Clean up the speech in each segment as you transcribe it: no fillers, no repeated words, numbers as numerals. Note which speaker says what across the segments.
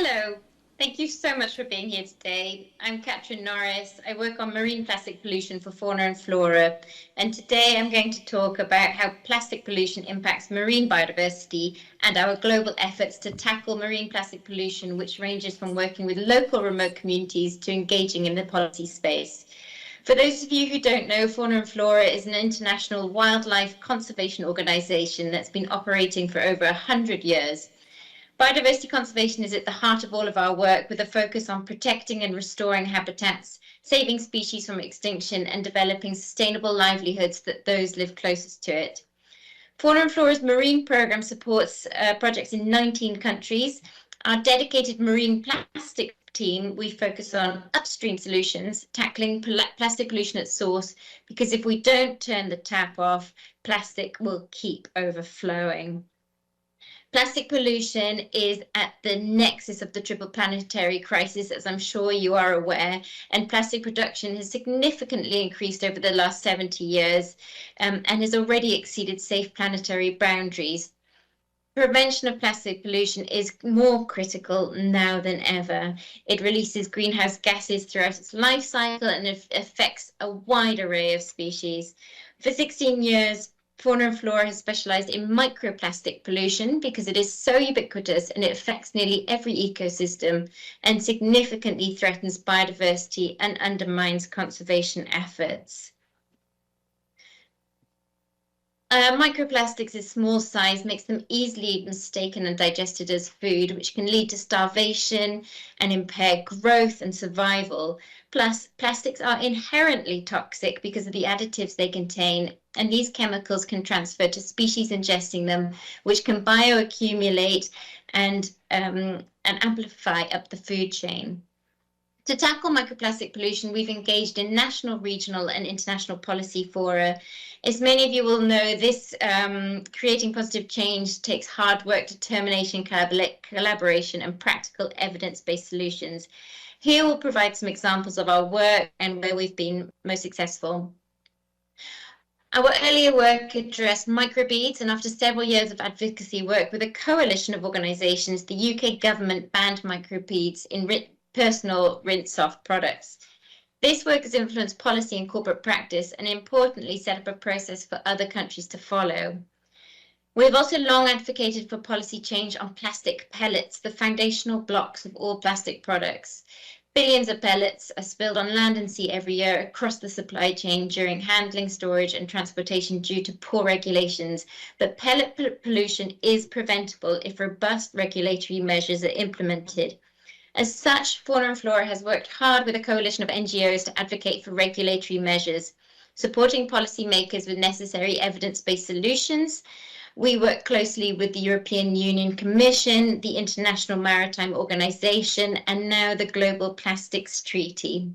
Speaker 1: Hello, thank you so much for being here today. I'm Catrin Norris. I work on marine plastic pollution for Fauna and Flora, and today I'm going to talk about how plastic pollution impacts marine biodiversity and our global efforts to tackle marine plastic pollution, which ranges from working with local remote communities to engaging in the policy space. For those of you who don't know, Fauna and Flora is an international wildlife conservation organization that's been operating for over 100 years. Biodiversity conservation is at the heart of all of our work, with a focus on protecting and restoring habitats, saving species from extinction, and developing sustainable livelihoods that those live closest to it. Fauna and Flora's marine program supports projects in 19 countries. Our dedicated marine plastic team, we focus on upstream solutions, tackling plastic pollution at source, because if we don't turn the tap off, plastic will keep overflowing. Plastic pollution is at the nexus of the triple planetary crisis, as I'm sure you are aware, and plastic production has significantly increased over the last 70 years and has already exceeded safe planetary boundaries. Prevention of plastic pollution is more critical now than ever. It releases greenhouse gases throughout its life cycle and it affects a wide array of species. For 16 years, Fauna and Flora has specialized in microplastic pollution because it is so ubiquitous and it affects nearly every ecosystem and significantly threatens biodiversity and undermines conservation efforts. Microplastics is small size, makes them easily mistaken and digested as food, which can lead to starvation and impair growth and survival. Plus, plastics are inherently toxic because of the additives they contain, and these chemicals can transfer to species ingesting them, which can bioaccumulate and amplify up the food chain. To tackle microplastic pollution, we've engaged in national, regional, and international policy fora. As many of you will know, this creating positive change takes hard work, determination, collaboration, and practical evidence-based solutions. Here we'll provide some examples of our work and where we've been most successful. Our earlier work addressed microbeads, and after several years of advocacy work with a coalition of organisations, the UK government banned microbeads in personal rinse-off products. This work has influenced policy and corporate practice and importantly set up a process for other countries to follow. We've also long advocated for policy change on plastic pellets, the foundational blocks of all plastic products. Billions of pellets are spilled on land and sea every year across the supply chain during handling, storage and transportation due to poor regulations, but pellet pollution is preventable if robust regulatory measures are implemented. As such, Fauna and Flora has worked hard with a coalition of NGOs to advocate for regulatory measures, supporting policymakers with necessary evidence-based solutions. We work closely with the European Union Commission, the International Maritime Organization, and now the Global Plastics Treaty.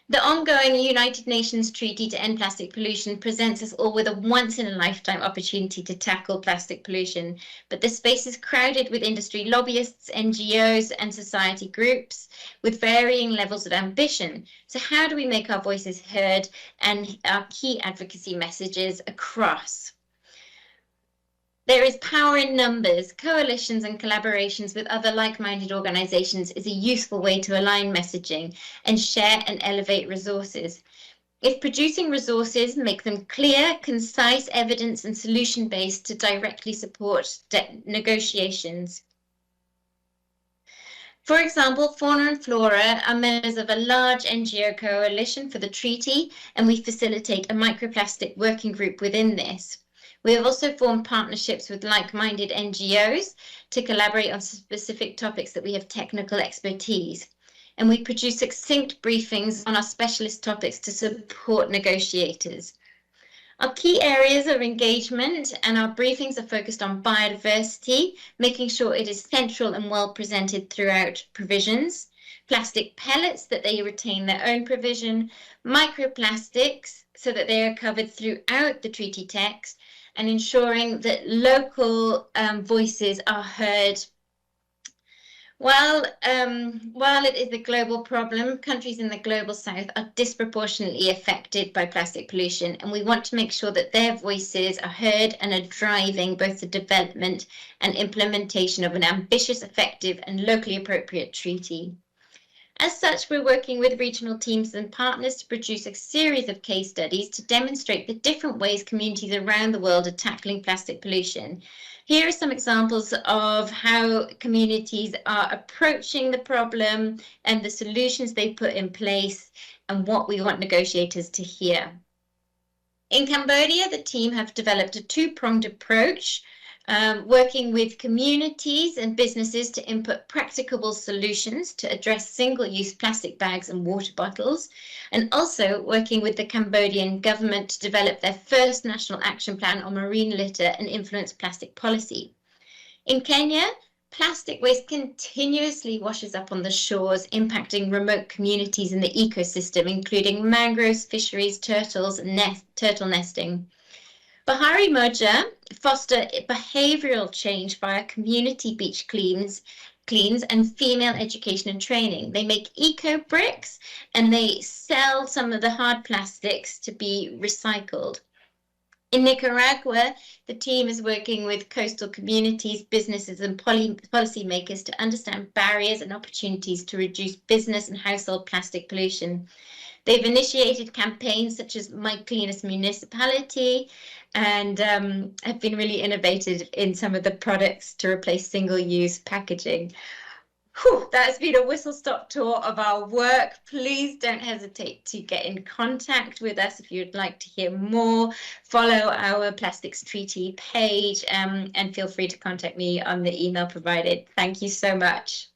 Speaker 1: The ongoing United Nations Treaty to End Plastic Pollution presents us all with a once-in-a-lifetime opportunity to tackle plastic pollution, but the space is crowded with industry lobbyists, NGOs, and society groups with varying levels of ambition. So how do we make our voices heard and our key advocacy messages across? There is power in numbers. Coalitions and collaborations with other like-minded organizations is a useful way to align messaging and share and elevate resources. If producing resources, make them clear, concise, evidence and solution-based to directly support negotiations. For example, Fauna and Flora are members of a large NGO coalition for the treaty, and we facilitate a microplastic working group within this. We have also formed partnerships with like-minded NGOs to collaborate on specific topics that we have technical expertise. And we produce succinct briefings on our specialist topics to support negotiators. Our key areas of engagement and our briefings are focused on biodiversity, making sure it is central and well presented throughout provisions, plastic pellets, that they retain their own provision, microplastics, so that they are covered throughout the treaty text, and ensuring that local voices are heard. While it is a global problem, countries in the global south are disproportionately affected by plastic pollution, and we want to make sure that their voices are heard and are driving both the development and implementation of an ambitious, effective, and locally appropriate treaty. As such, we're working with regional teams and partners to produce a series of case studies to demonstrate the different ways communities around the world are tackling plastic pollution. Here are some examples of how communities are approaching the problem and the solutions they put in place and what we want negotiators to hear. In Cambodia, the team have developed a two-pronged approach, working with communities and businesses to input practicable solutions to address single-use plastic bags and water bottles, and also working with the Cambodian government to develop their first national action plan on marine litter and influence plastic policy. In Kenya, plastic waste continuously washes up on the shores, impacting remote communities in the ecosystem, including mangroves, fisheries, turtles, and turtle nesting. Bahari Moja foster behavioural change via community beach cleans and female education and training. They make eco bricks and they sell some of the hard plastics to be recycled. In Nicaragua, the team is working with coastal communities, businesses, and policymakers to understand barriers and opportunities to reduce business and household plastic pollution. They've initiated campaigns such as My Cleanest Municipality and have been really innovative in some of the products to replace single-use packaging. Whew, that's been a whistle-stop tour of our work. Please don't hesitate to get in contact with us if you'd like to hear more. Follow our Plastics Treaty page and feel free to contact me on the email provided. Thank you so much.